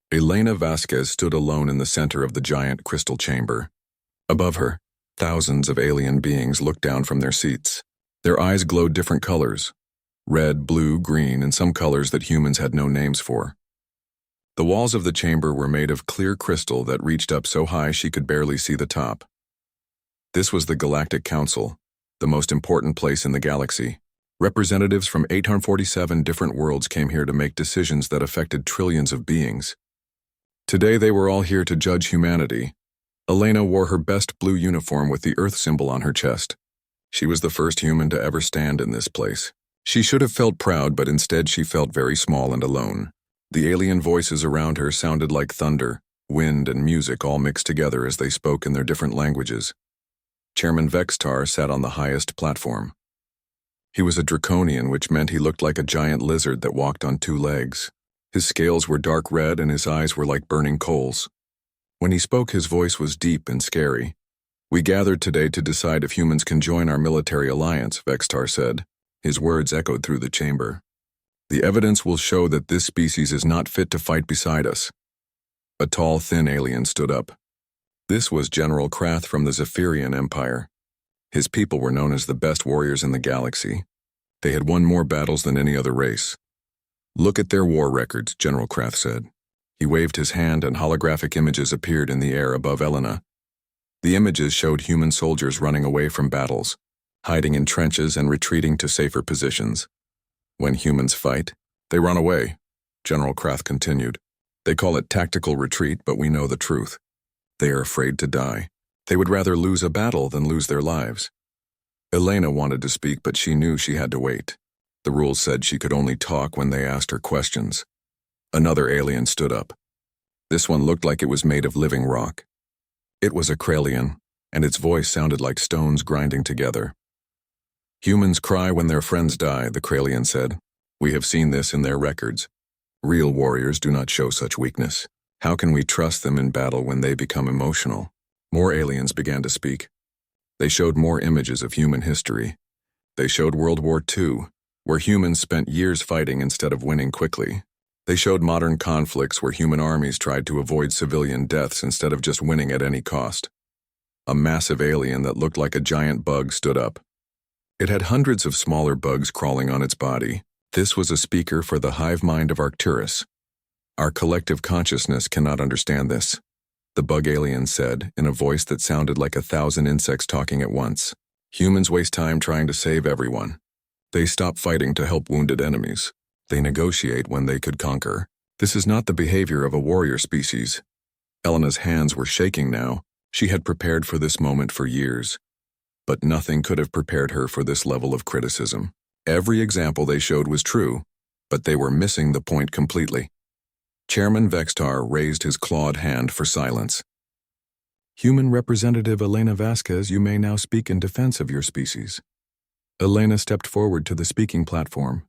Elena Vasquez stood alone in the center of the giant crystal chamber. Above her, thousands of alien beings looked down from their seats. Their eyes glowed different colors: red, blue, green, and some colors that humans had no names for. The walls of the chamber were made of clear crystal that reached up so high she could barely see the top. This was the Galactic Council, the most important place in the galaxy. Representatives from 847 different worlds came here to make decisions that affected trillions of beings. Today they were all here to judge humanity. Elena wore her best blue uniform with the Earth symbol on her chest. She was the first human to ever stand in this place. She should have felt proud, but instead she felt very small and alone. The alien voices around her sounded like thunder, wind, and music all mixed together as they spoke in their different languages. Chairman Vextar sat on the highest platform. He was a draconian, which meant he looked like a giant lizard that walked on two legs. His scales were dark red and his eyes were like burning coals. When he spoke, his voice was deep and scary. "We gathered today to decide if humans can join our military alliance," Vextar said. His words echoed through the chamber. "The evidence will show that this species is not fit to fight beside us." A tall, thin alien stood up. This was General Krath from the Zephyrian Empire. His people were known as the best warriors in the galaxy. They had won more battles than any other race. "Look at their war records," General Krath said. He waved his hand and holographic images appeared in the air above Elena. The images showed human soldiers running away from battles, hiding in trenches and retreating to safer positions. "When humans fight, they run away," General Krath continued. "They call it tactical retreat, but we know the truth. They are afraid to die. They would rather lose a battle than lose their lives." Elena wanted to speak, but she knew she had to wait. The rules said she could only talk when they asked her questions. Another alien stood up. This one looked like it was made of living rock. It was a Kralian, and its voice sounded like stones grinding together. "Humans cry when their friends die," the Kralian said. "We have seen this in their records. Real warriors do not show such weakness. How can we trust them in battle when they become emotional?" More aliens began to speak. They showed more images of human history. They showed World War II, where humans spent years fighting instead of winning quickly. They showed modern conflicts where human armies tried to avoid civilian deaths instead of just winning at any cost. A massive alien that looked like a giant bug stood up. It had hundreds of smaller bugs crawling on its body. This was a speaker for the hive mind of Arcturus. "Our collective consciousness cannot understand this," the bug alien said in a voice that sounded like 1,000 insects talking at once. "Humans waste time trying to save everyone. They stop fighting to help wounded enemies. They negotiate when they could conquer. This is not the behavior of a warrior species." Elena's hands were shaking now. She had prepared for this moment for years. But nothing could have prepared her for this level of criticism. Every example they showed was true, but they were missing the point completely. Chairman Vextar raised his clawed hand for silence. "Human Representative Elena Vasquez, you may now speak in defense of your species." Elena stepped forward to the speaking platform.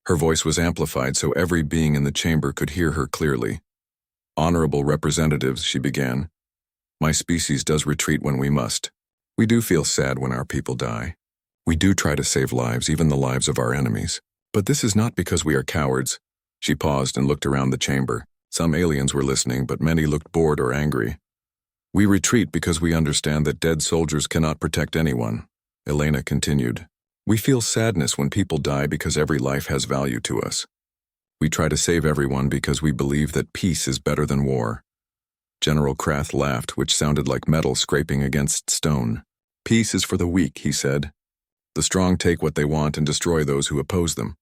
Her voice was amplified so every being in the chamber could hear her clearly. "Honorable representatives," she began, "my species does retreat when we must. We do feel sad when our people die. We do try to save lives, even the lives of our enemies. But this is not because we are cowards." She paused and looked around the chamber. Some aliens were listening, but many looked bored or angry. "We retreat because we understand that dead soldiers cannot protect anyone," Elena continued. "We feel sadness when people die because every life has value to us. We try to save everyone because we believe that peace is better than war." General Krath laughed, which sounded like metal scraping against stone. "Peace is for the weak," he said. "The strong take what they want and destroy those who oppose them."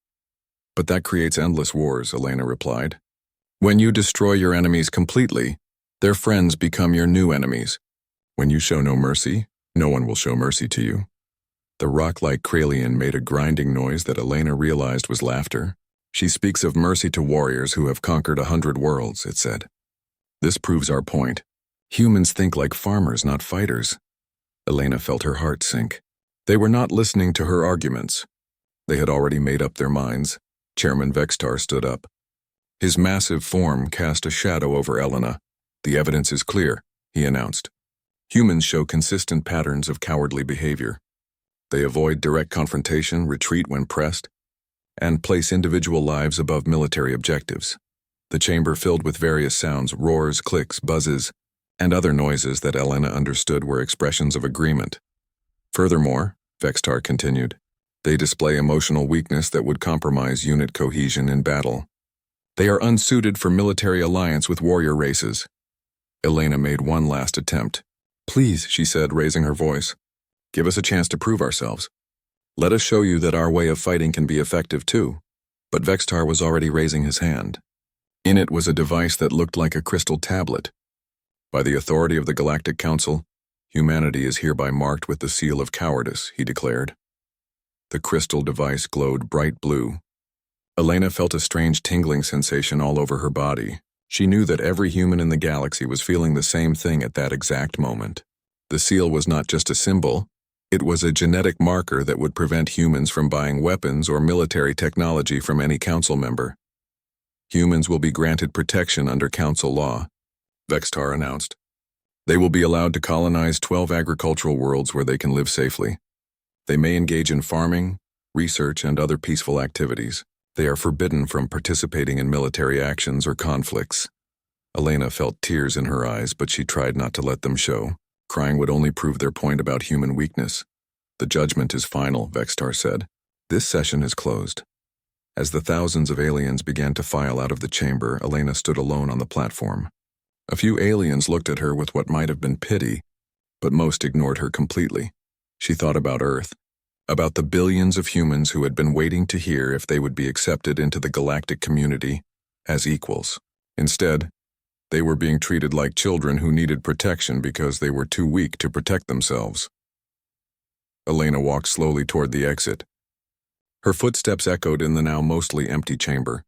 "But that creates endless wars," Elena replied. "When you destroy your enemies completely, their friends become your new enemies. When you show no mercy, no one will show mercy to you." The rock-like Kralian made a grinding noise that Elena realized was laughter. "She speaks of mercy to warriors who have conquered 100 worlds," it said. "This proves our point. Humans think like farmers, not fighters." Elena felt her heart sink. They were not listening to her arguments. They had already made up their minds. Chairman Vextar stood up. His massive form cast a shadow over Elena. "The evidence is clear," he announced. "Humans show consistent patterns of cowardly behavior. They avoid direct confrontation, retreat when pressed, and place individual lives above military objectives. The chamber filled with various sounds, roars, clicks, buzzes, and other noises that Elena understood were expressions of agreement. Furthermore, Vextar continued, they display emotional weakness that would compromise unit cohesion in battle. They are unsuited for military alliance with warrior races. Elena made one last attempt. Please, she said, raising her voice, give us a chance to prove ourselves. Let us show you that our way of fighting can be effective too. But Vextar was already raising his hand. In it was a device that looked like a crystal tablet. By the authority of the Galactic Council, humanity is hereby marked with the seal of cowardice, he declared. The crystal device glowed bright blue. Elena felt a strange tingling sensation all over her body. She knew that every human in the galaxy was feeling the same thing at that exact moment. The seal was not just a symbol, it was a genetic marker that would prevent humans from buying weapons or military technology from any council member. Humans will be granted protection under council law, Vextar announced. They will be allowed to colonize 12 agricultural worlds where they can live safely. They may engage in farming, research, and other peaceful activities. They are forbidden from participating in military actions or conflicts. Elena felt tears in her eyes, but she tried not to let them show. Crying would only prove their point about human weakness. The judgment is final, Vextar said. This session is closed. As the thousands of aliens began to file out of the chamber, Elena stood alone on the platform. A few aliens looked at her with what might have been pity, but most ignored her completely. She thought about Earth, about the billions of humans who had been waiting to hear if they would be accepted into the galactic community as equals. Instead, they were being treated like children who needed protection because they were too weak to protect themselves. Elena walked slowly toward the exit. Her footsteps echoed in the now mostly empty chamber.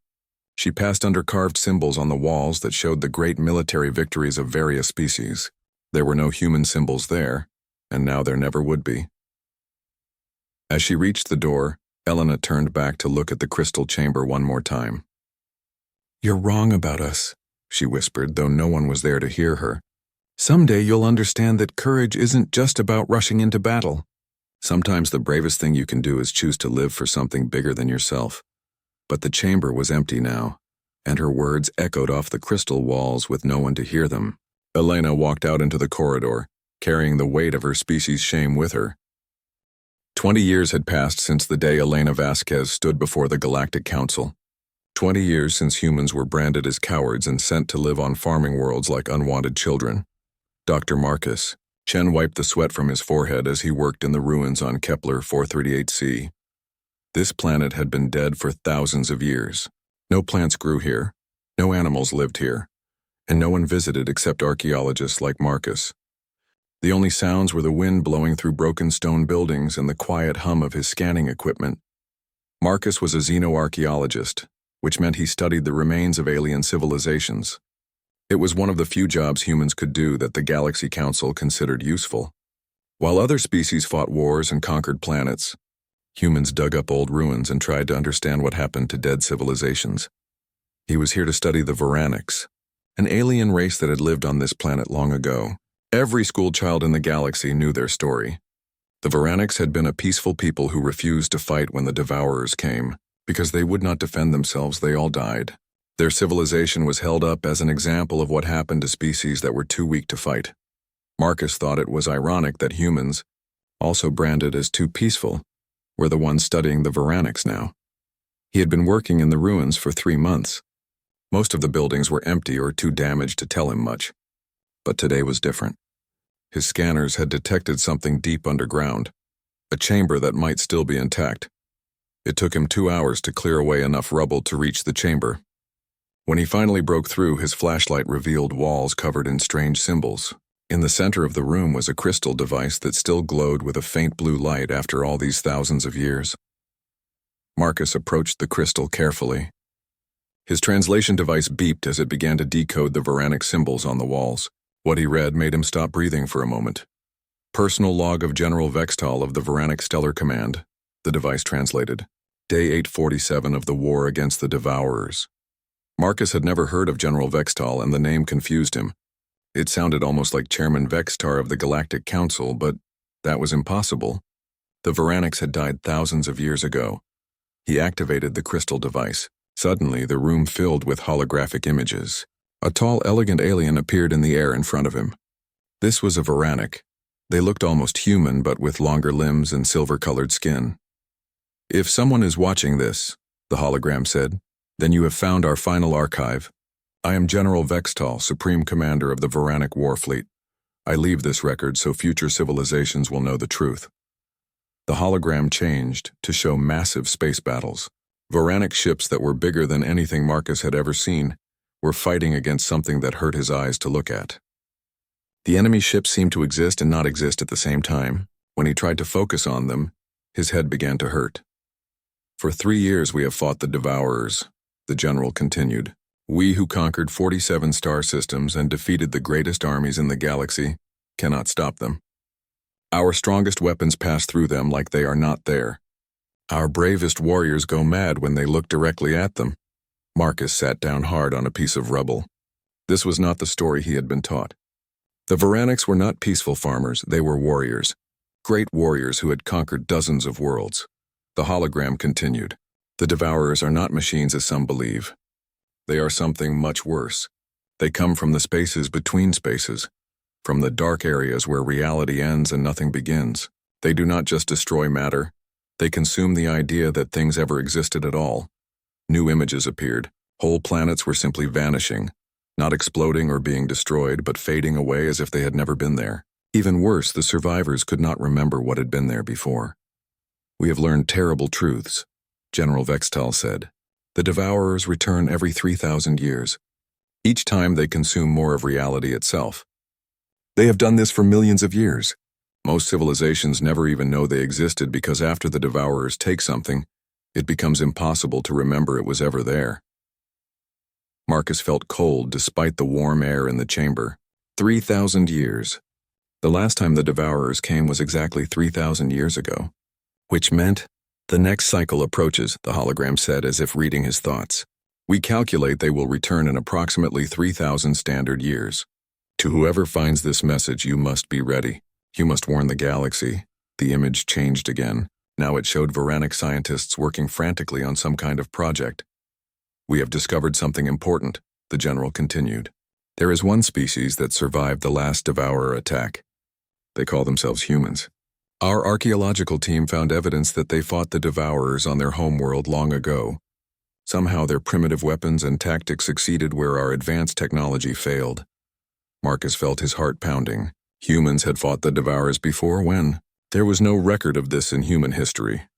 She passed under carved symbols on the walls that showed the great military victories of various species. There were no human symbols there, and now there never would be. As she reached the door, Elena turned back to look at the crystal chamber one more time. You're wrong about us, she whispered, though no one was there to hear her. Someday you'll understand that courage isn't just about rushing into battle. Sometimes the bravest thing you can do is choose to live for something bigger than yourself. But the chamber was empty now, and her words echoed off the crystal walls with no one to hear them. Elena walked out into the corridor, carrying the weight of her species' shame with her. 20 years had passed since the day Elena Vasquez stood before the Galactic Council. 20 years since humans were branded as cowards and sent to live on farming worlds like unwanted children. Dr. Marcus. Chen wiped the sweat from his forehead as he worked in the ruins on Kepler 438c. This planet had been dead for thousands of years. No plants grew here, no animals lived here, and no one visited except archaeologists like Marcus. The only sounds were the wind blowing through broken stone buildings and the quiet hum of his scanning equipment. Marcus was a xenoarchaeologist, which meant he studied the remains of alien civilizations. It was one of the few jobs humans could do that the Galaxy Council considered useful. While other species fought wars and conquered planets, humans dug up old ruins and tried to understand what happened to dead civilizations. He was here to study the Veranics, an alien race that had lived on this planet long ago. Every schoolchild in the galaxy knew their story. The Veranics had been a peaceful people who refused to fight when the Devourers came. Because they would not defend themselves, they all died. Their civilization was held up as an example of what happened to species that were too weak to fight. Marcus thought it was ironic that humans, also branded as too peaceful, were the ones studying the Veranics now. He had been working in the ruins for 3 months. Most of the buildings were empty or too damaged to tell him much. But today was different. His scanners had detected something deep underground, a chamber that might still be intact. It took him 2 hours to clear away enough rubble to reach the chamber. When he finally broke through, his flashlight revealed walls covered in strange symbols. In the center of the room was a crystal device that still glowed with a faint blue light after all these thousands of years. Marcus approached the crystal carefully. His translation device beeped as it began to decode the Veranic symbols on the walls. What he read made him stop breathing for a moment. Personal log of General Vextal of the Veranic Stellar Command, the device translated. Day 847 of the war against the Devourers. Marcus had never heard of General Vextal, and the name confused him. It sounded almost like Chairman Vextar of the Galactic Council, but that was impossible. The Veranics had died thousands of years ago. He activated the crystal device. Suddenly, the room filled with holographic images. A tall, elegant alien appeared in the air in front of him. This was a Veranic. They looked almost human, but with longer limbs and silver-colored skin. "If someone is watching this," the hologram said, "then you have found our final archive. I am General Vextal, Supreme Commander of the Veranic War Fleet. I leave this record so future civilizations will know the truth." The hologram changed to show massive space battles. Veranic ships that were bigger than anything Marcus had ever seen were fighting against something that hurt his eyes to look at. The enemy ships seemed to exist and not exist at the same time. When he tried to focus on them, his head began to hurt. "For 3 years we have fought the Devourers," the general continued. "We who conquered 47 star systems and defeated the greatest armies in the galaxy cannot stop them. Our strongest weapons pass through them like they are not there. Our bravest warriors go mad when they look directly at them." Marcus sat down hard on a piece of rubble. This was not the story he had been taught. The Veranics were not peaceful farmers, they were warriors. Great warriors who had conquered dozens of worlds. The hologram continued. "The Devourers are not machines as some believe. They are something much worse. They come from the spaces between spaces, from the dark areas where reality ends and nothing begins. They do not just destroy matter. They consume the idea that things ever existed at all. New images appeared. Whole planets were simply vanishing. Not exploding or being destroyed, but fading away as if they had never been there. Even worse, the survivors could not remember what had been there before. We have learned terrible truths, General Vextal said. The Devourers return every 3,000 years. Each time they consume more of reality itself. They have done this for millions of years. Most civilizations never even know they existed because after the Devourers take something, it becomes impossible to remember it was ever there. Marcus felt cold despite the warm air in the chamber. 3,000 years. The last time the Devourers came was exactly 3,000 years ago. Which meant, the next cycle approaches, the hologram said as if reading his thoughts. We calculate they will return in approximately 3,000 standard years. To whoever finds this message, you must be ready. You must warn the galaxy. The image changed again. Now it showed Veranic scientists working frantically on some kind of project. We have discovered something important, the general continued. There is one species that survived the last Devourer attack. They call themselves humans. Our archaeological team found evidence that they fought the Devourers on their homeworld long ago. Somehow their primitive weapons and tactics succeeded where our advanced technology failed. Marcus felt his heart pounding. Humans had fought the Devourers before when? There was no record of this in human history.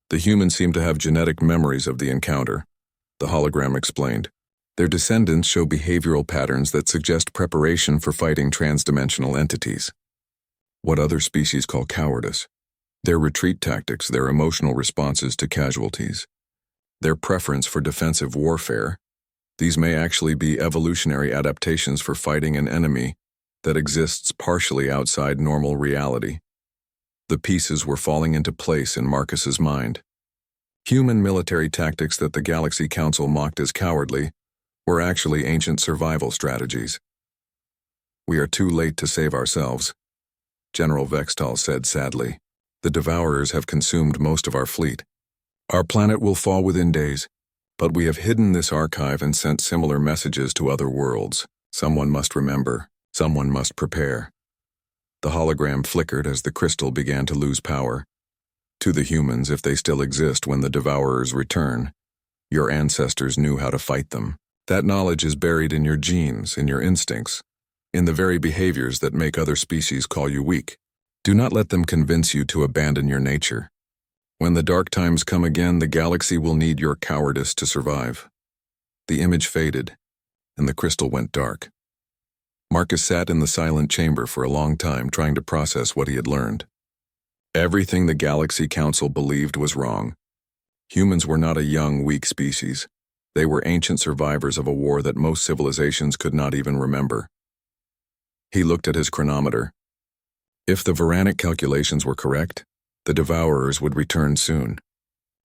The humans seemed to have genetic memories of the encounter. The hologram explained. Their descendants show behavioral patterns that suggest preparation for fighting transdimensional entities. What other species call cowardice? Their retreat tactics, their emotional responses to casualties. Their preference for defensive warfare. These may actually be evolutionary adaptations for fighting an enemy that exists partially outside normal reality. The pieces were falling into place in Marcus's mind. Human military tactics that the Galactic Council mocked as cowardly were actually ancient survival strategies. We are too late to save ourselves, General Vextal said sadly. The Devourers have consumed most of our fleet. Our planet will fall within days, but we have hidden this archive and sent similar messages to other worlds. Someone must remember. Someone must prepare. The hologram flickered as the crystal began to lose power. To the humans, if they still exist when the Devourers return, your ancestors knew how to fight them. That knowledge is buried in your genes, in your instincts, in the very behaviors that make other species call you weak. Do not let them convince you to abandon your nature. When the dark times come again, the galaxy will need your cowardice to survive. The image faded, and the crystal went dark. Marcus sat in the silent chamber for a long time trying to process what he had learned. Everything the Galactic Council believed was wrong. Humans were not a young, weak species. They were ancient survivors of a war that most civilizations could not even remember. He looked at his chronometer. If the Veranic calculations were correct, the Devourers would return soon.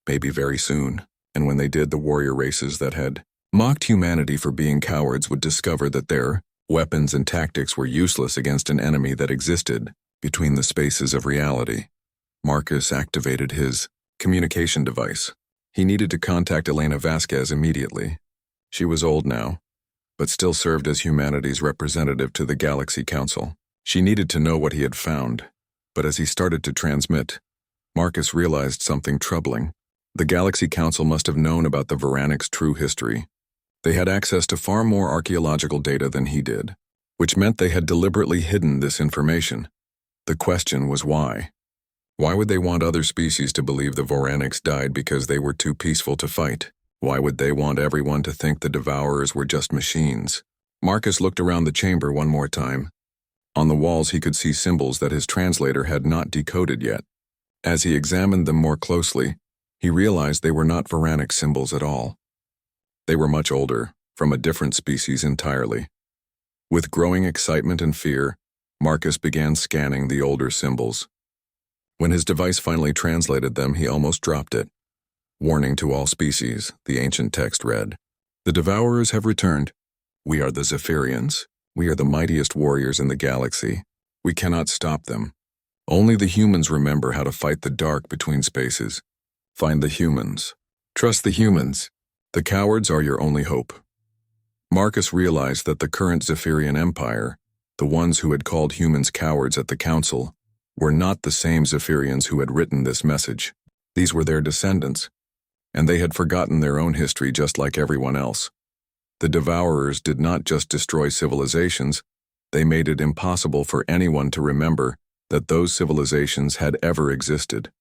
Maybe very soon, and when they did, the warrior races that had mocked humanity for being cowards would discover that their weapons and tactics were useless against an enemy that existed between the spaces of reality. Marcus activated his communication device. He needed to contact Elena Vasquez immediately. She was old now, but still served as humanity's representative to the Galaxy Council. She needed to know what he had found, but as he started to transmit, Marcus realized something troubling. The Galaxy Council must have known about the Veranic's true history. They had access to far more archaeological data than he did, which meant they had deliberately hidden this information. The question was why? Why would they want other species to believe the Veranics died because they were too peaceful to fight? Why would they want everyone to think the Devourers were just machines? Marcus looked around the chamber one more time. On the walls he could see symbols that his translator had not decoded yet. As he examined them more closely, he realized they were not Veranic symbols at all. They were much older, from a different species entirely. With growing excitement and fear, Marcus began scanning the older symbols. When his device finally translated them, he almost dropped it. Warning to all species, the ancient text read, "The Devourers have returned. We are the Zephyrians. We are the mightiest warriors in the galaxy. We cannot stop them. Only the humans remember how to fight the dark between spaces. Find the humans. Trust the humans. The cowards are your only hope." Marcus realized that the current Zephyrian Empire, the ones who had called humans cowards at the Council, were not the same Zephyrians who had written this message. These were their descendants, and they had forgotten their own history just like everyone else. The Devourers did not just destroy civilizations, they made it impossible for anyone to remember that those civilizations had ever existed.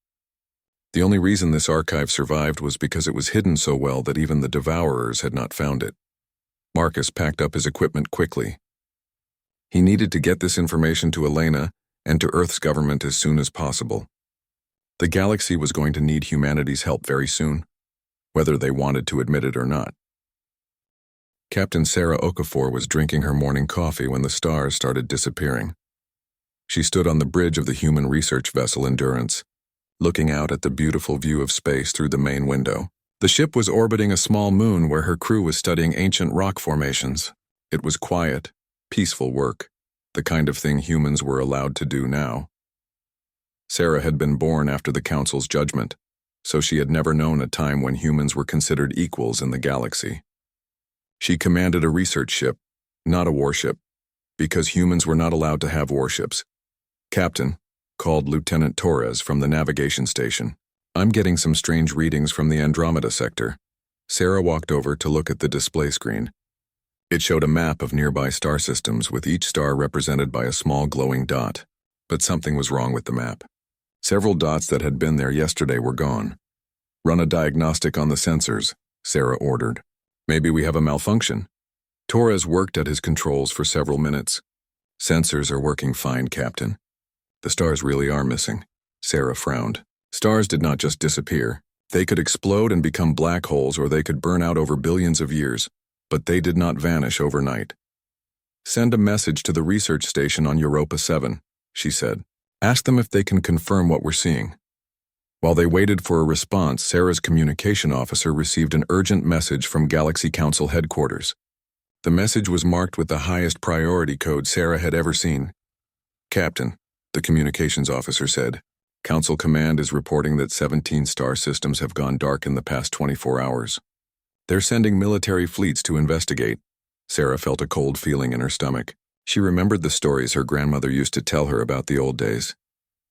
The only reason this archive survived was because it was hidden so well that even the Devourers had not found it. Marcus packed up his equipment quickly. He needed to get this information to Elena and to Earth's government as soon as possible. The galaxy was going to need humanity's help very soon, whether they wanted to admit it or not. Captain Sarah Okafor was drinking her morning coffee when the stars started disappearing. She stood on the bridge of the human research vessel Endurance, looking out at the beautiful view of space through the main window. The ship was orbiting a small moon where her crew was studying ancient rock formations. It was quiet, peaceful work, the kind of thing humans were allowed to do now. Sarah had been born after the Council's judgment, so she had never known a time when humans were considered equals in the galaxy. She commanded a research ship, not a warship, because humans were not allowed to have warships. "Captain," called Lieutenant Torres from the navigation station. "I'm getting some strange readings from the Andromeda sector." Sarah walked over to look at the display screen. It showed a map of nearby star systems with each star represented by a small glowing dot. But something was wrong with the map. Several dots that had been there yesterday were gone. "Run a diagnostic on the sensors," Sarah ordered. "Maybe we have a malfunction." Torres worked at his controls for several minutes. "Sensors are working fine, Captain." "The stars really are missing." Sarah frowned. Stars did not just disappear. They could explode and become black holes, or they could burn out over billions of years, but they did not vanish overnight. "Send a message to the research station on Europa 7, she said. "Ask them if they can confirm what we're seeing." While they waited for a response, Sarah's communication officer received an urgent message from Galaxy Council headquarters. The message was marked with the highest priority code Sarah had ever seen. "Captain," the communications officer said, "Council Command is reporting that 17 star systems have gone dark in the past 24 hours. They're sending military fleets to investigate." Sarah felt a cold feeling in her stomach. She remembered the stories her grandmother used to tell her about the old days,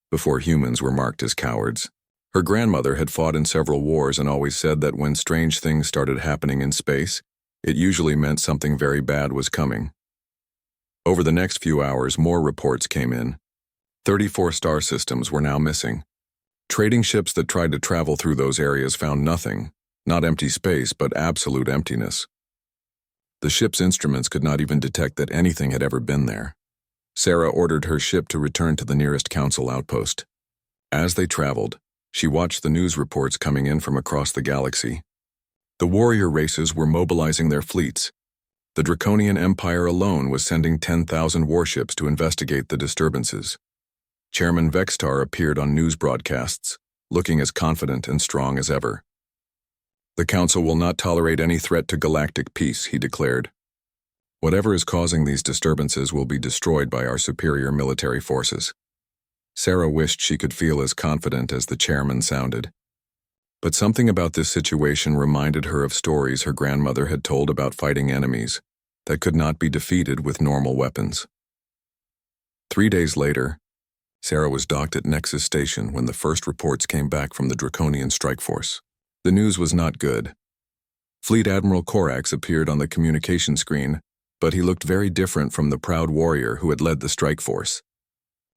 before humans were marked as cowards. Her grandmother had fought in several wars and always said that when strange things started happening in space, it usually meant something very bad was coming. Over the next few hours, more reports came in. 34 star systems were now missing. Trading ships that tried to travel through those areas found nothing, not empty space, but absolute emptiness. The ship's instruments could not even detect that anything had ever been there. Sarah ordered her ship to return to the nearest council outpost. As they traveled, she watched the news reports coming in from across the galaxy. The warrior races were mobilizing their fleets. The Draconian Empire alone was sending 10,000 warships to investigate the disturbances. Chairman Vextar appeared on news broadcasts, looking as confident and strong as ever. "The Council will not tolerate any threat to galactic peace," he declared. "Whatever is causing these disturbances will be destroyed by our superior military forces." Sarah wished she could feel as confident as the chairman sounded. But something about this situation reminded her of stories her grandmother had told about fighting enemies that could not be defeated with normal weapons. 3 days later, Sarah was docked at Nexus Station when the first reports came back from the Draconian strike force. The news was not good. Fleet Admiral Corax appeared on the communication screen, but he looked very different from the proud warrior who had led the strike force.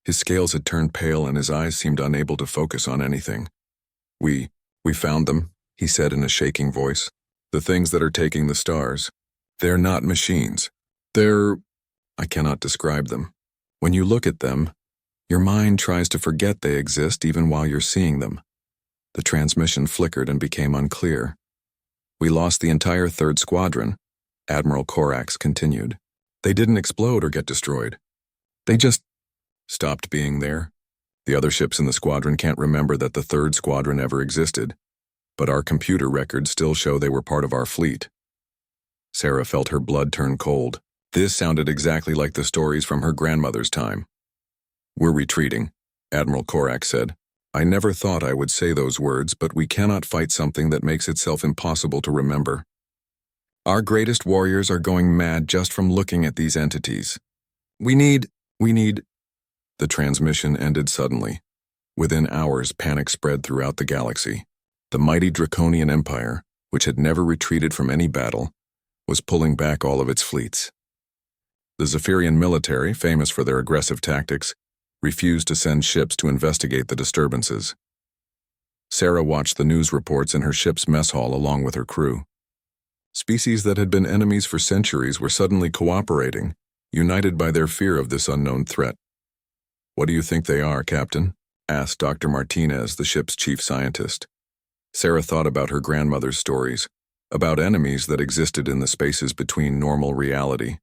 His scales had turned pale and his eyes seemed unable to focus on anything. We found them," he said in a shaking voice. "The things that are taking the stars. They're not machines. I cannot describe them. When you look at them, your mind tries to forget they exist even while you're seeing them." The transmission flickered and became unclear. "We lost the entire 3rd Squadron," Admiral Corax continued. "They didn't explode or get destroyed. They just stopped being there. The other ships in the squadron can't remember that the 3rd Squadron ever existed, but our computer records still show they were part of our fleet." Sarah felt her blood turn cold. This sounded exactly like the stories from her grandmother's time. "We're retreating," Admiral Corax said. "I never thought I would say those words, but we cannot fight something that makes itself impossible to remember. Our greatest warriors are going mad just from looking at these entities. We need... The transmission ended suddenly. Within hours, panic spread throughout the galaxy. The mighty Draconian Empire, which had never retreated from any battle, was pulling back all of its fleets. The Zephyrian military, famous for their aggressive tactics, refused to send ships to investigate the disturbances. Sarah watched the news reports in her ship's mess hall along with her crew. Species that had been enemies for centuries were suddenly cooperating, united by their fear of this unknown threat. "What do you think they are, Captain?" asked Dr. Martinez, the ship's chief scientist. Sarah thought about her grandmother's stories, about enemies that existed in the spaces between normal reality.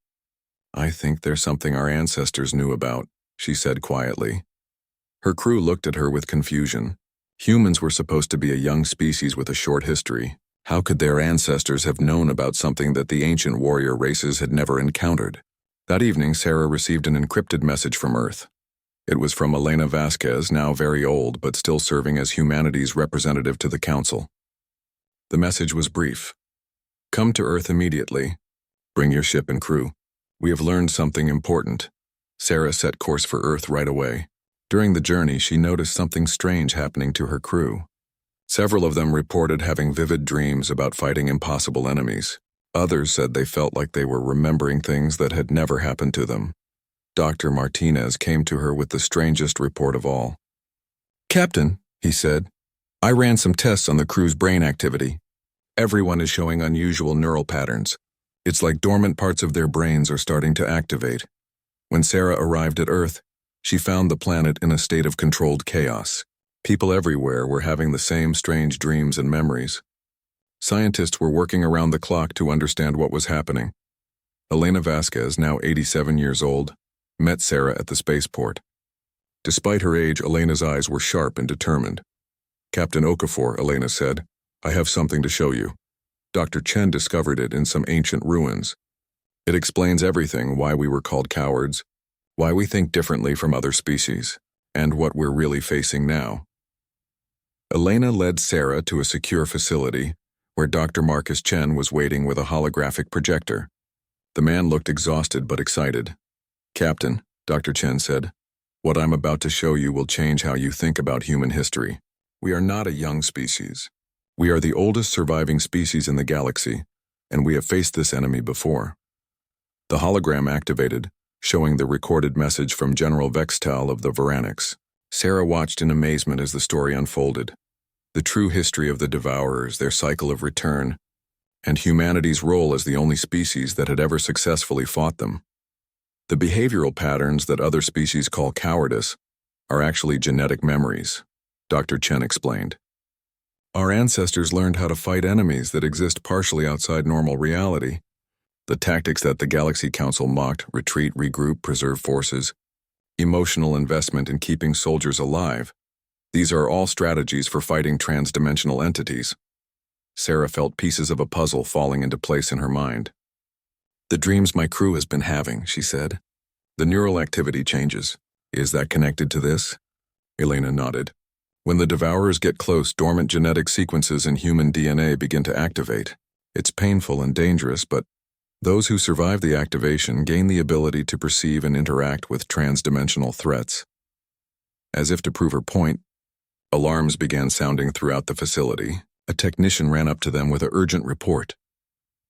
"I think they're something our ancestors knew about," she said quietly. Her crew looked at her with confusion. Humans were supposed to be a young species with a short history. How could their ancestors have known about something that the ancient warrior races had never encountered? That evening, Sarah received an encrypted message from Earth. It was from Elena Vasquez, now very old, but still serving as humanity's representative to the Council. The message was brief. "Come to Earth immediately. Bring your ship and crew. We have learned something important." Sarah set course for Earth right away. During the journey, she noticed something strange happening to her crew. Several of them reported having vivid dreams about fighting impossible enemies. Others said they felt like they were remembering things that had never happened to them. Dr. Martinez came to her with the strangest report of all. "Captain," he said, "I ran some tests on the crew's brain activity. Everyone is showing unusual neural patterns. It's like dormant parts of their brains are starting to activate." When Sarah arrived at Earth, she found the planet in a state of controlled chaos. People everywhere were having the same strange dreams and memories. Scientists were working around the clock to understand what was happening. Elena Vasquez, now 87 years old, met Sarah at the spaceport. Despite her age, Elena's eyes were sharp and determined. "Captain Okafor," Elena said, "I have something to show you. Dr. Chen discovered it in some ancient ruins. It explains everything: why we were called cowards, why we think differently from other species, and what we're really facing now." Elena led Sarah to a secure facility where Dr. Marcus Chen was waiting with a holographic projector. The man looked exhausted but excited. "Captain," Dr. Chen said, "what I'm about to show you will change how you think about human history. We are not a young species. We are the oldest surviving species in the galaxy, and we have faced this enemy before." The hologram activated, showing the recorded message from General Vextal of the Veranics. Sarah watched in amazement as the story unfolded. The true history of the Devourers, their cycle of return, and humanity's role as the only species that had ever successfully fought them. The behavioral patterns that other species call cowardice are actually genetic memories, Dr. Chen explained. Our ancestors learned how to fight enemies that exist partially outside normal reality. The tactics that the Galaxy Council mocked: retreat, regroup, preserve forces, emotional investment in keeping soldiers alive. These are all strategies for fighting transdimensional entities. Sarah felt pieces of a puzzle falling into place in her mind. "The dreams my crew has been having," she said. "The neural activity changes. Is that connected to this?" Elena nodded. When the Devourers get close, dormant genetic sequences in human DNA begin to activate. It's painful and dangerous, but those who survive the activation gain the ability to perceive and interact with transdimensional threats. As if to prove her point, alarms began sounding throughout the facility. A technician ran up to them with an urgent report.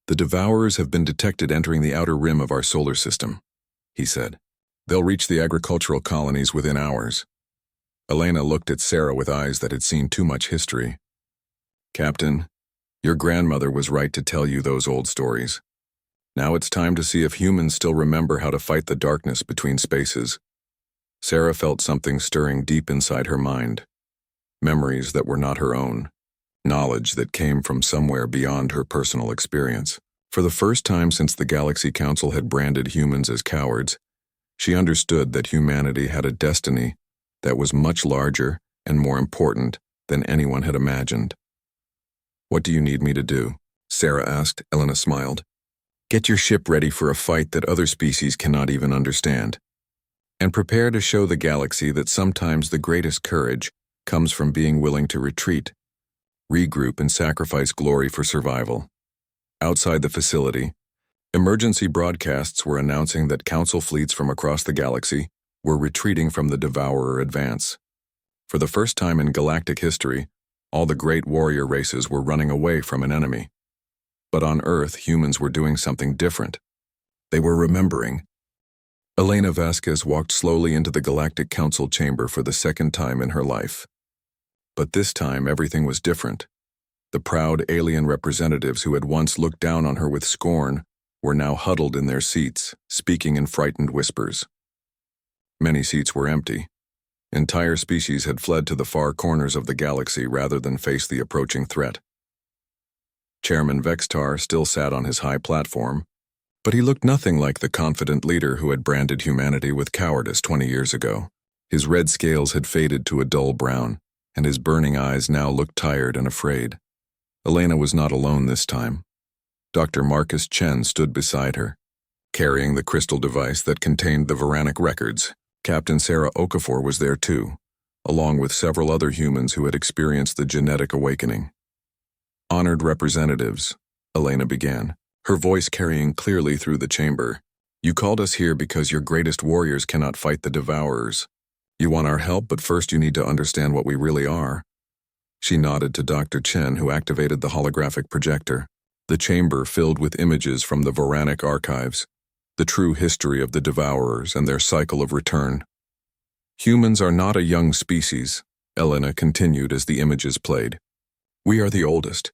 "The Devourers have been detected entering the outer rim of our solar system," he said. "They'll reach the agricultural colonies within hours." Elena looked at Sarah with eyes that had seen too much history. "Captain, your grandmother was right to tell you those old stories. Now it's time to see if humans still remember how to fight the darkness between spaces." Sarah felt something stirring deep inside her mind. Memories that were not her own. Knowledge that came from somewhere beyond her personal experience. For the first time since the Galaxy Council had branded humans as cowards, she understood that humanity had a destiny that was much larger and more important than anyone had imagined. "What do you need me to do?" Sarah asked. Elena smiled. "Get your ship ready for a fight that other species cannot even understand. And prepare to show the galaxy that sometimes the greatest courage comes from being willing to retreat, regroup, and sacrifice glory for survival." Outside the facility, emergency broadcasts were announcing that Council fleets from across the galaxy were retreating from the Devourer advance. For the first time in galactic history, all the great warrior races were running away from an enemy. But on Earth, humans were doing something different. They were remembering. Elena Vasquez walked slowly into the Galactic Council chamber for the second time in her life. But this time, everything was different. The proud alien representatives who had once looked down on her with scorn were now huddled in their seats, speaking in frightened whispers. Many seats were empty. Entire species had fled to the far corners of the galaxy rather than face the approaching threat. Chairman Vextar still sat on his high platform, but he looked nothing like the confident leader who had branded humanity with cowardice 20 years ago. His red scales had faded to a dull brown, and his burning eyes now looked tired and afraid. Elena was not alone this time. Dr. Marcus Chen stood beside her, carrying the crystal device that contained the Veranic records. Captain Sarah Okafor was there too, along with several other humans who had experienced the genetic awakening. "Honored representatives," Elena began, her voice carrying clearly through the chamber. "You called us here because your greatest warriors cannot fight the Devourers. You want our help, but first you need to understand what we really are." She nodded to Dr. Chen, who activated the holographic projector. The chamber filled with images from the Veranic archives, the true history of the Devourers and their cycle of return. "Humans are not a young species," Elena continued as the images played. "We are the oldest.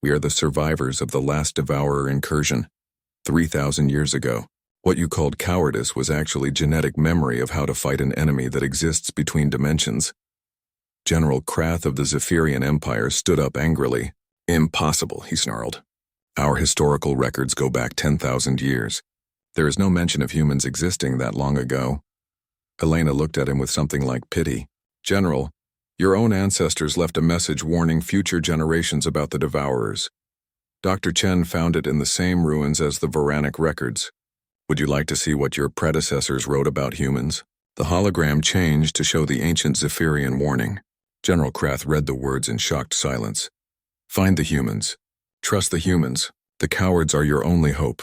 We are the survivors of the last Devourer incursion, 3,000 years ago. What you called cowardice was actually genetic memory of how to fight an enemy that exists between dimensions." General Krath of the Zephyrian Empire stood up angrily. "Impossible," he snarled. "Our historical records go back 10,000 years. There is no mention of humans existing that long ago." Elena looked at him with something like pity. "General, your own ancestors left a message warning future generations about the Devourers. Dr. Chen found it in the same ruins as the Veranic records. Would you like to see what your predecessors wrote about humans?" The hologram changed to show the ancient Zephyrian warning. General Krath read the words in shocked silence. "Find the humans. Trust the humans. The cowards are your only hope.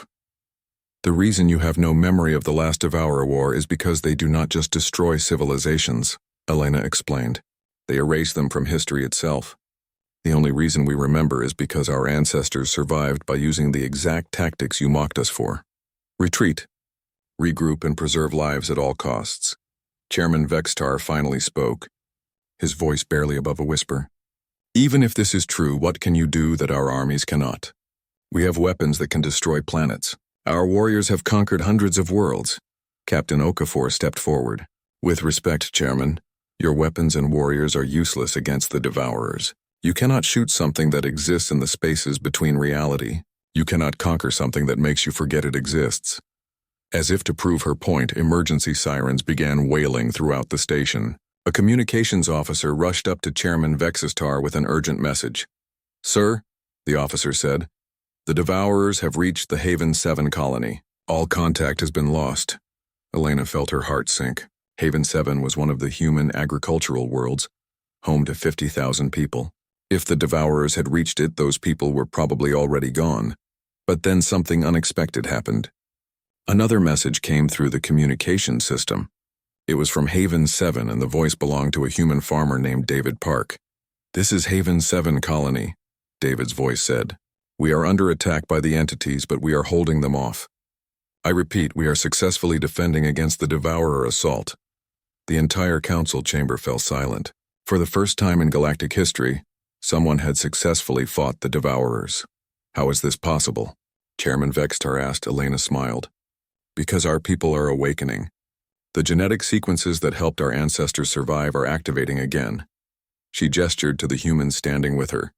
The reason you have no memory of the last Devourer War is because they do not just destroy civilizations," Elena explained. "They erase them from history itself. The only reason we remember is because our ancestors survived by using the exact tactics you mocked us for. Retreat. Regroup and preserve lives at all costs." Chairman Vextar finally spoke, his voice barely above a whisper. "Even if this is true, what can you do that our armies cannot? We have weapons that can destroy planets. Our warriors have conquered hundreds of worlds." Captain Okafor stepped forward. "With respect, Chairman, your weapons and warriors are useless against the Devourers. You cannot shoot something that exists in the spaces between reality. You cannot conquer something that makes you forget it exists." As if to prove her point, emergency sirens began wailing throughout the station. A communications officer rushed up to Chairman Vexistar with an urgent message. "Sir," the officer said, "the Devourers have reached the Haven 7 colony. All contact has been lost." Elena felt her heart sink. Haven 7 was one of the human agricultural worlds, home to 50,000 people. If the Devourers had reached it, those people were probably already gone. But then something unexpected happened. Another message came through the communication system. It was from Haven 7, and the voice belonged to a human farmer named David Park. "This is Haven 7 colony," David's voice said. "We are under attack by the entities, but we are holding them off. I repeat, we are successfully defending against the Devourer assault." The entire council chamber fell silent. For the first time in galactic history, someone had successfully fought the Devourers. "How is this possible?" Chairman Vextar asked. Elena smiled. "Because our people are awakening. The genetic sequences that helped our ancestors survive are activating again." She gestured to the humans standing with her.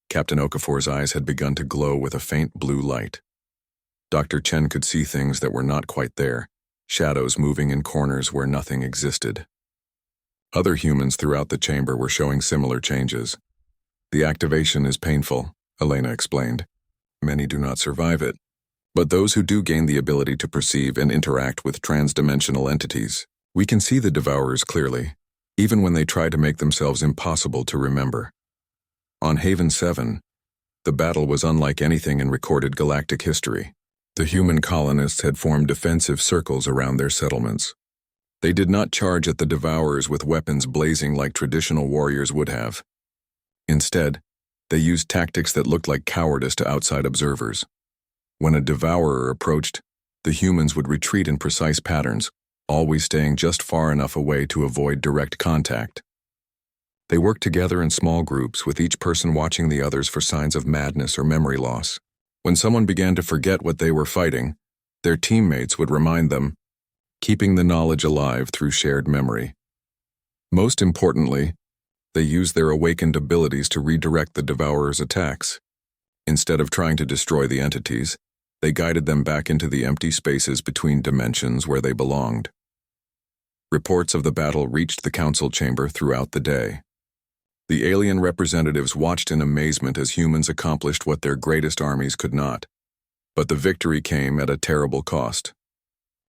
Captain Okafor's eyes had begun to glow with a faint blue light. Dr. Chen could see things that were not quite there, shadows moving in corners where nothing existed. Other humans throughout the chamber were showing similar changes. "The activation is painful," Elena explained. "Many do not survive it. But those who do gain the ability to perceive and interact with transdimensional entities. We can see the Devourers clearly, even when they try to make themselves impossible to remember." On Haven 7, the battle was unlike anything in recorded galactic history. The human colonists had formed defensive circles around their settlements. They did not charge at the Devourers with weapons blazing like traditional warriors would have. Instead, they used tactics that looked like cowardice to outside observers. When a Devourer approached, the humans would retreat in precise patterns, always staying just far enough away to avoid direct contact. They worked together in small groups, with each person watching the others for signs of madness or memory loss. When someone began to forget what they were fighting, their teammates would remind them, keeping the knowledge alive through shared memory. Most importantly, they used their awakened abilities to redirect the Devourers' attacks. Instead of trying to destroy the entities, they guided them back into the empty spaces between dimensions where they belonged. Reports of the battle reached the council chamber throughout the day. The alien representatives watched in amazement as humans accomplished what their greatest armies could not. But the victory came at a terrible cost.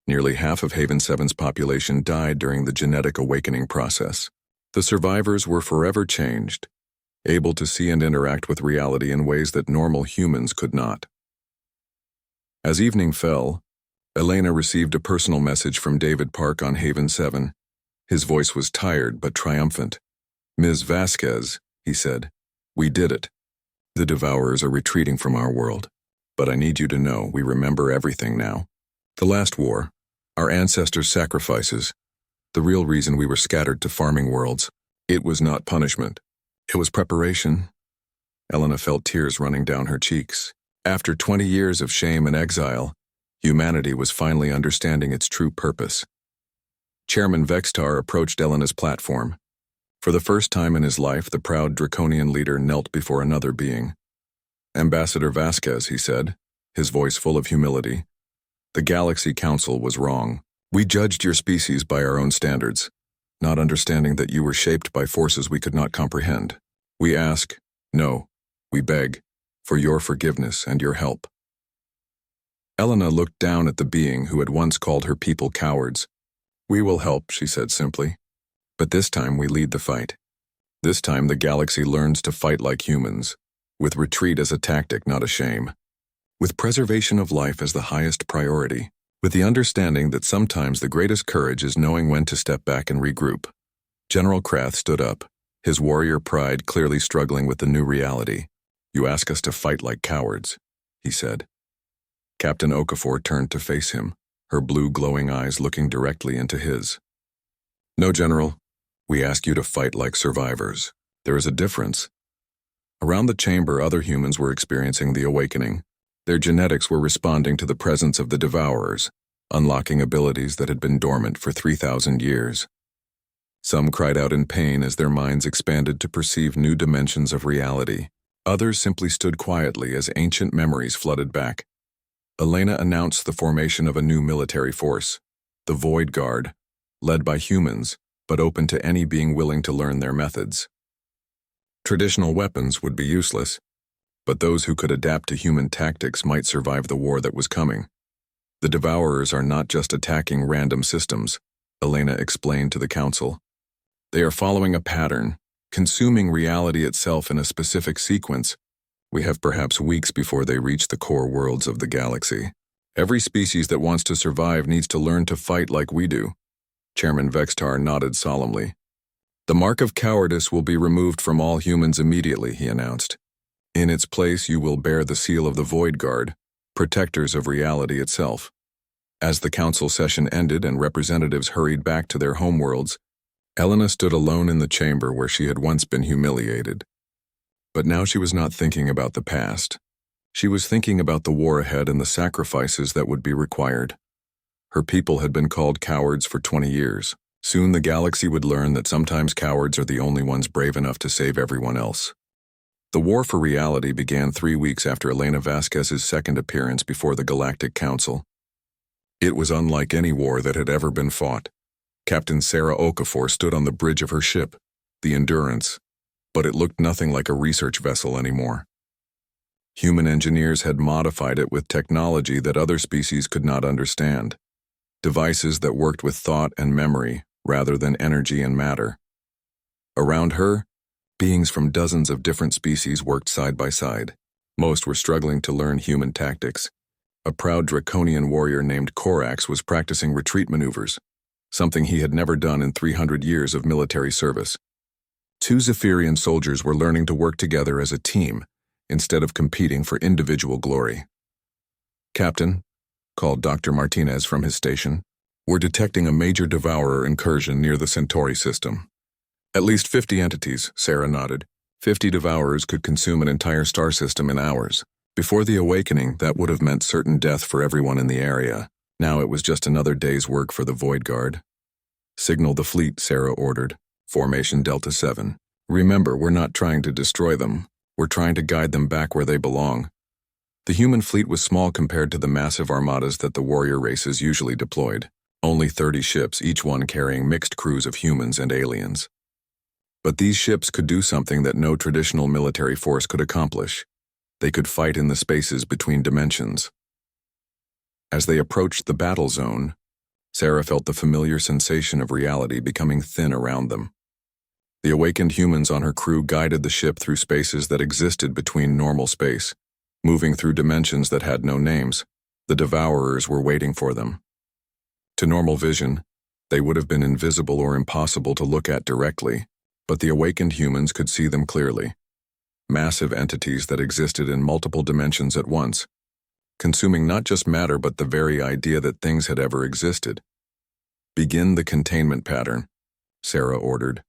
Nearly half of Haven 7's population died during the genetic awakening process. The survivors were forever changed, able to see and interact with reality in ways that normal humans could not. As evening fell, Elena received a personal message from David Park on Haven 7. His voice was tired but triumphant. "Ms. Vasquez," he said, "we did it. The Devourers are retreating from our world. But I need you to know we remember everything now. The last war, our ancestors' sacrifices, the real reason we were scattered to farming worlds, it was not punishment. It was preparation." Elena felt tears running down her cheeks. After 20 years of shame and exile, humanity was finally understanding its true purpose. Chairman Vextar approached Elena's platform. For the first time in his life, the proud draconian leader knelt before another being. "Ambassador Vasquez," he said, his voice full of humility, "the Galaxy Council was wrong. We judged your species by our own standards, not understanding that you were shaped by forces we could not comprehend. We ask, no, we beg, for your forgiveness and your help." Elena looked down at the being who had once called her people cowards. "We will help," she said simply. "But this time we lead the fight. This time the galaxy learns to fight like humans, with retreat as a tactic, not a shame. With preservation of life as the highest priority, with the understanding that sometimes the greatest courage is knowing when to step back and regroup." General Krath stood up, his warrior pride clearly struggling with the new reality. "You ask us to fight like cowards," he said. Captain Okafor turned to face him, her blue glowing eyes looking directly into his. "No, General. We ask you to fight like survivors. There is a difference." Around the chamber, other humans were experiencing the awakening. Their genetics were responding to the presence of the Devourers, unlocking abilities that had been dormant for 3,000 years. Some cried out in pain as their minds expanded to perceive new dimensions of reality. Others simply stood quietly as ancient memories flooded back. Elena announced the formation of a new military force, the Void Guard, led by humans, but open to any being willing to learn their methods. Traditional weapons would be useless, but those who could adapt to human tactics might survive the war that was coming. The Devourers are not just attacking random systems, Elena explained to the Council. They are following a pattern, consuming reality itself in a specific sequence. We have perhaps weeks before they reach the core worlds of the galaxy. Every species that wants to survive needs to learn to fight like we do. Chairman Vextar nodded solemnly. The mark of cowardice will be removed from all humans immediately, he announced. In its place, you will bear the seal of the Void Guard, protectors of reality itself. As the council session ended and representatives hurried back to their homeworlds, Elena stood alone in the chamber where she had once been humiliated. But now she was not thinking about the past. She was thinking about the war ahead and the sacrifices that would be required. Her people had been called cowards for 20 years. Soon the galaxy would learn that sometimes cowards are the only ones brave enough to save everyone else. The war for reality began 3 weeks after Elena Vasquez's second appearance before the Galactic Council. It was unlike any war that had ever been fought. Captain Sarah Okafor stood on the bridge of her ship, the Endurance, but it looked nothing like a research vessel anymore. Human engineers had modified it with technology that other species could not understand, devices that worked with thought and memory rather than energy and matter. Around her, beings from dozens of different species worked side by side. Most were struggling to learn human tactics. A proud draconian warrior named Korax was practicing retreat maneuvers, something he had never done in 300 years of military service. 2 Zephyrian soldiers were learning to work together as a team instead of competing for individual glory. Captain, called Dr. Martinez from his station, we're detecting a major Devourer incursion near the Centauri system. At least 50 entities, Sarah nodded. 50 Devourers could consume an entire star system in hours. Before the awakening, that would have meant certain death for everyone in the area. Now it was just another day's work for the Void Guard. Signal the fleet, Sarah ordered. Formation Delta 7. Remember, we're not trying to destroy them. We're trying to guide them back where they belong. The human fleet was small compared to the massive armadas that the warrior races usually deployed. Only 30 ships, each one carrying mixed crews of humans and aliens. But these ships could do something that no traditional military force could accomplish. They could fight in the spaces between dimensions. As they approached the battle zone, Sarah felt the familiar sensation of reality becoming thin around them. The awakened humans on her crew guided the ship through spaces that existed between normal space, moving through dimensions that had no names. The Devourers were waiting for them. To normal vision, they would have been invisible or impossible to look at directly, but the awakened humans could see them clearly. Massive entities that existed in multiple dimensions at once, consuming not just matter but the very idea that things had ever existed. Begin the containment pattern, Sarah ordered.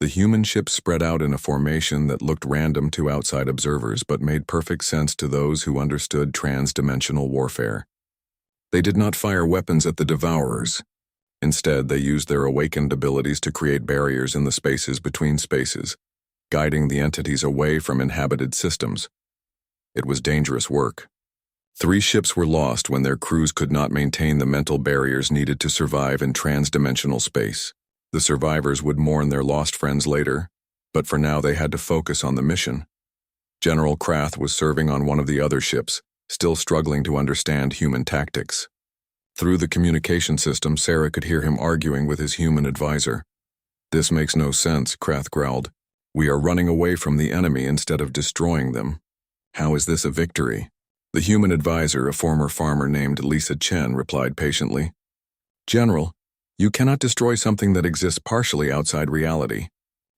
The human ship spread out in a formation that looked random to outside observers but made perfect sense to those who understood trans-dimensional warfare. They did not fire weapons at the Devourers. Instead, they used their awakened abilities to create barriers in the spaces between spaces, guiding the entities away from inhabited systems. It was dangerous work. 3 ships were lost when their crews could not maintain the mental barriers needed to survive in trans-dimensional space. The survivors would mourn their lost friends later, but for now they had to focus on the mission. General Krath was serving on one of the other ships, still struggling to understand human tactics. Through the communication system, Sarah could hear him arguing with his human advisor. "This makes no sense," Krath growled. "We are running away from the enemy instead of destroying them. How is this a victory?" The human advisor, a former farmer named Lisa Chen, replied patiently. "General, you cannot destroy something that exists partially outside reality,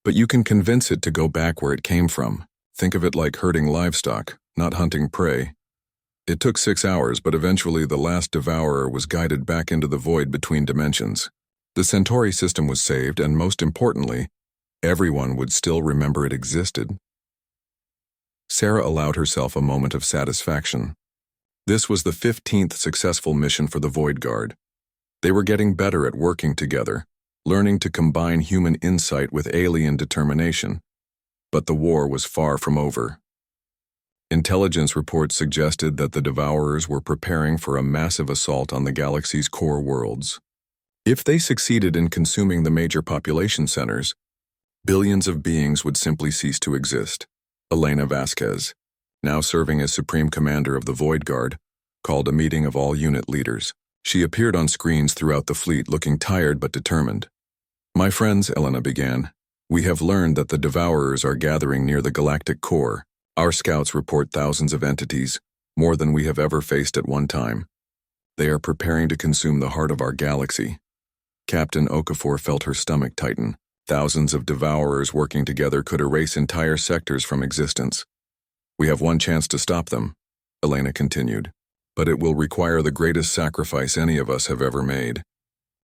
but you can convince it to go back where it came from. Think of it like herding livestock, not hunting prey." It took 6 hours, but eventually the last Devourer was guided back into the void between dimensions. The Centauri system was saved, and most importantly, everyone would still remember it existed. Sarah allowed herself a moment of satisfaction. This was the 15th successful mission for the Void Guard. They were getting better at working together, learning to combine human insight with alien determination. But the war was far from over. Intelligence reports suggested that the Devourers were preparing for a massive assault on the galaxy's core worlds. If they succeeded in consuming the major population centers, billions of beings would simply cease to exist. Elena Vasquez, now serving as Supreme Commander of the Void Guard, called a meeting of all unit leaders. She appeared on screens throughout the fleet looking tired but determined. "My friends," Elena began, We have learned that the Devourers are gathering near the galactic core. Our scouts report thousands of entities, more than we have ever faced at one time. They are preparing to consume the heart of our galaxy. Captain Okafor felt her stomach tighten. Thousands of Devourers working together could erase entire sectors from existence. We have one chance to stop them, Elena continued, but it will require the greatest sacrifice any of us have ever made.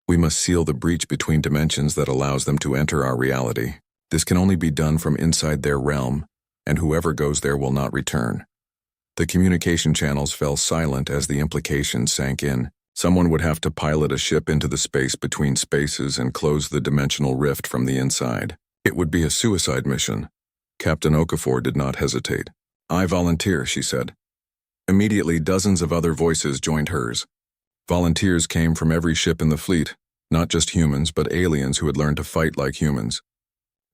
We must seal the breach between dimensions that allows them to enter our reality. This can only be done from inside their realm, and whoever goes there will not return. The communication channels fell silent as the implications sank in. Someone would have to pilot a ship into the space between spaces and close the dimensional rift from the inside. It would be a suicide mission. Captain Okafor did not hesitate. I volunteer, she said. Immediately, dozens of other voices joined hers. Volunteers came from every ship in the fleet, not just humans, but aliens who had learned to fight like humans.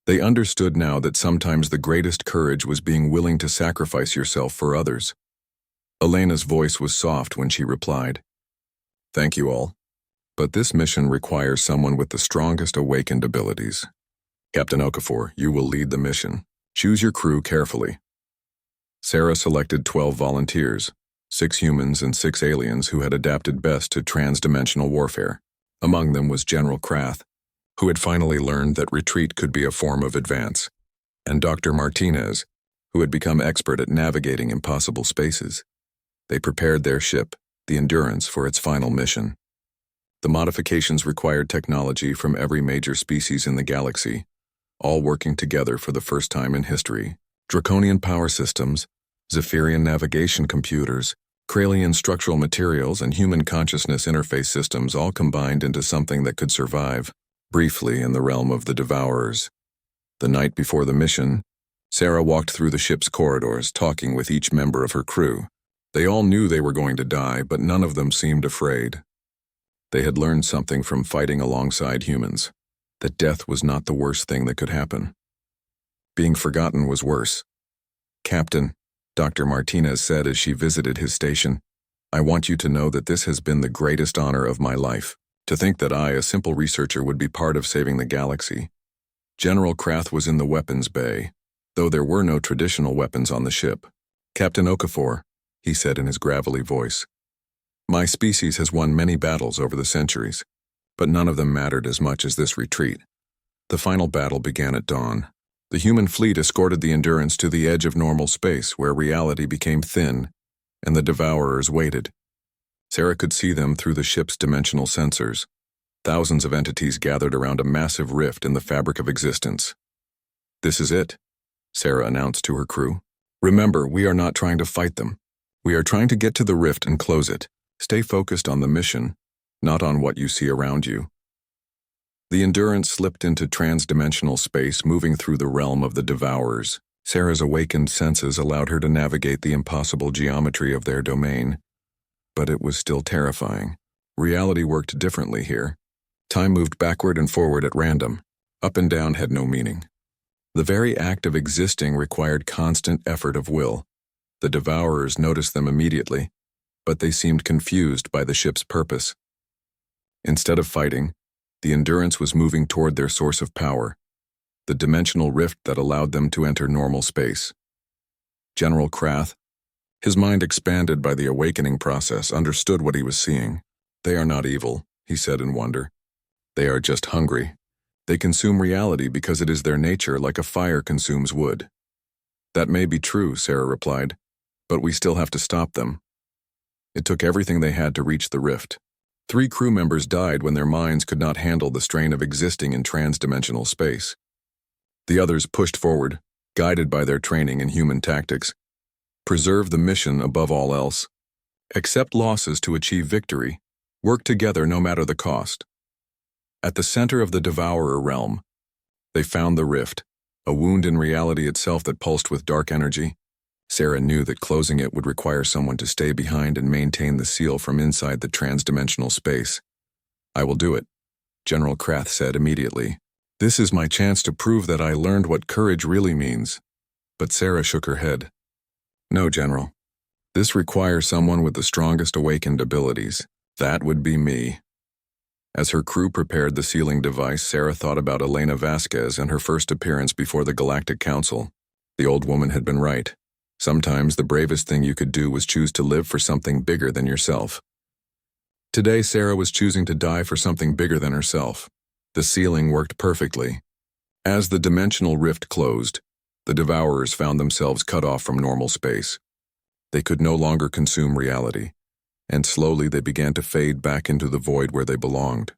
They understood now that sometimes the greatest courage was being willing to sacrifice yourself for others. Elena's voice was soft when she replied, Thank you all. But this mission requires someone with the strongest awakened abilities. Captain Okafor, you will lead the mission. Choose your crew carefully. Sarah selected 12 volunteers, 6 humans and 6 aliens who had adapted best to transdimensional warfare. Among them was General Krath, who had finally learned that retreat could be a form of advance, and Dr. Martinez, who had become expert at navigating impossible spaces. They prepared their ship, the Endurance, for its final mission. The modifications required technology from every major species in the galaxy, all working together for the first time in history. Draconian power systems, Zephyrian navigation computers, Kralian structural materials, and human consciousness interface systems all combined into something that could survive, briefly, in the realm of the Devourers. The night before the mission, Sarah walked through the ship's corridors, talking with each member of her crew. They all knew they were going to die, but none of them seemed afraid. They had learned something from fighting alongside humans, that death was not the worst thing that could happen. Being forgotten was worse. Captain, Dr. Martinez said as she visited his station, I want you to know that this has been the greatest honor of my life. To think that I, a simple researcher, would be part of saving the galaxy. General Krath was in the weapons bay, though there were no traditional weapons on the ship. Captain Okafor, he said in his gravelly voice, my species has won many battles over the centuries, but none of them mattered as much as this retreat. The final battle began at dawn. The human fleet escorted the Endurance to the edge of normal space, where reality became thin, and the Devourers waited. Sarah could see them through the ship's dimensional sensors. Thousands of entities gathered around a massive rift in the fabric of existence. This is it, Sarah announced to her crew. Remember, we are not trying to fight them. We are trying to get to the rift and close it. Stay focused on the mission, not on what you see around you. The Endurance slipped into transdimensional space, moving through the realm of the Devourers. Sarah's awakened senses allowed her to navigate the impossible geometry of their domain. But it was still terrifying. Reality worked differently here. Time moved backward and forward at random. Up and down had no meaning. The very act of existing required constant effort of will. The Devourers noticed them immediately, but they seemed confused by the ship's purpose. Instead of fighting, the Endurance was moving toward their source of power, the dimensional rift that allowed them to enter normal space. General Krath, his mind expanded by the awakening process, understood what he was seeing. They are not evil, he said in wonder. They are just hungry. They consume reality because it is their nature, like a fire consumes wood. That may be true, Sarah replied, but we still have to stop them. It took everything they had to reach the rift. 3 crew members died when their minds could not handle the strain of existing in transdimensional space. The others pushed forward, guided by their training in human tactics. Preserve the mission above all else. Accept losses to achieve victory. Work together no matter the cost. At the center of the Devourer realm, they found the rift, a wound in reality itself that pulsed with dark energy. Sarah knew that closing it would require someone to stay behind and maintain the seal from inside the transdimensional space. I will do it, General Krath said immediately. This is my chance to prove that I learned what courage really means. But Sarah shook her head. No, General. This requires someone with the strongest awakened abilities. That would be me. As her crew prepared the sealing device, Sarah thought about Elena Vasquez and her first appearance before the Galactic Council. The old woman had been right. Sometimes the bravest thing you could do was choose to live for something bigger than yourself. Today, Sarah was choosing to die for something bigger than herself. The sealing worked perfectly. As the dimensional rift closed, the Devourers found themselves cut off from normal space. They could no longer consume reality, and slowly they began to fade back into the void where they belonged.